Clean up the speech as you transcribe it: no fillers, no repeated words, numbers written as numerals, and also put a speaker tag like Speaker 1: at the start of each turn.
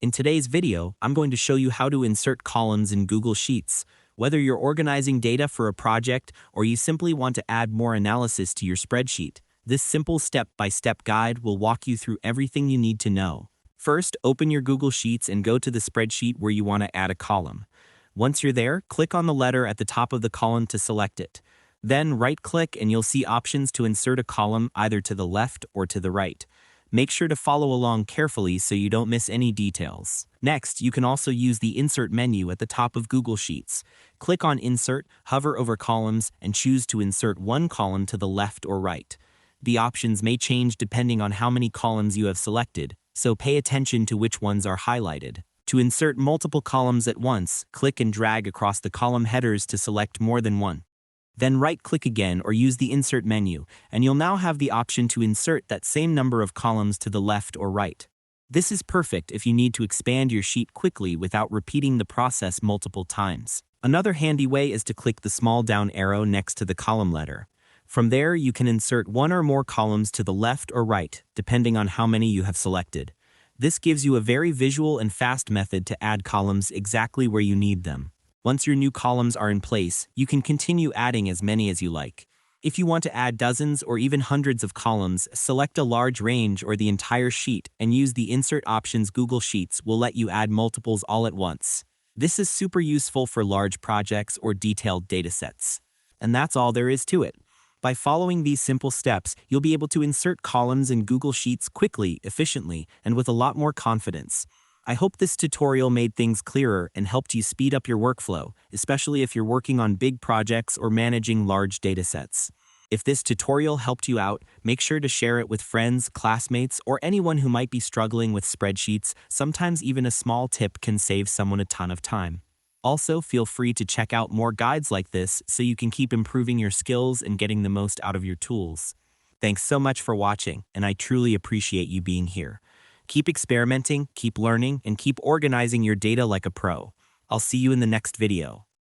Speaker 1: In today's video, I'm going to show you how to insert columns in Google Sheets. Whether you're organizing data for a project or you simply want to add more analysis to your spreadsheet, this simple step-by-step guide will walk you through everything you need to know. First, open your Google Sheets and go to the spreadsheet where you want to add a column. Once you're there, click on the letter at the top of the column to select it. Then right-click and you'll see options to insert a column either to the left or to the right. Make sure to follow along carefully so you don't miss any details. Next, you can also use the Insert menu at the top of Google Sheets. Click on Insert, hover over Columns, and choose to insert one column to the left or right. The options may change depending on how many columns you have selected, so pay attention to which ones are highlighted. To insert multiple columns at once, click and drag across the column headers to select more than one. Then right-click again or use the Insert menu, and you'll now have the option to insert that same number of columns to the left or right. This is perfect if you need to expand your sheet quickly without repeating the process multiple times. Another handy way is to click the small down arrow next to the column letter. From there, you can insert one or more columns to the left or right, depending on how many you have selected. This gives you a very visual and fast method to add columns exactly where you need them. Once your new columns are in place, you can continue adding as many as you like. If you want to add dozens or even hundreds of columns, select a large range or the entire sheet and use the Insert options. Google Sheets will let you add multiples all at once. This is super useful for large projects or detailed datasets. And that's all there is to it. By following these simple steps, you'll be able to insert columns in Google Sheets quickly, efficiently, and with a lot more confidence. I hope this tutorial made things clearer and helped you speed up your workflow, especially if you're working on big projects or managing large datasets. If this tutorial helped you out, make sure to share it with friends, classmates, or anyone who might be struggling with spreadsheets. Sometimes even a small tip can save someone a ton of time. Also, feel free to check out more guides like this so you can keep improving your skills and getting the most out of your tools. Thanks so much for watching, and I truly appreciate you being here. Keep experimenting, keep learning, and keep organizing your data like a pro. I'll see you in the next video.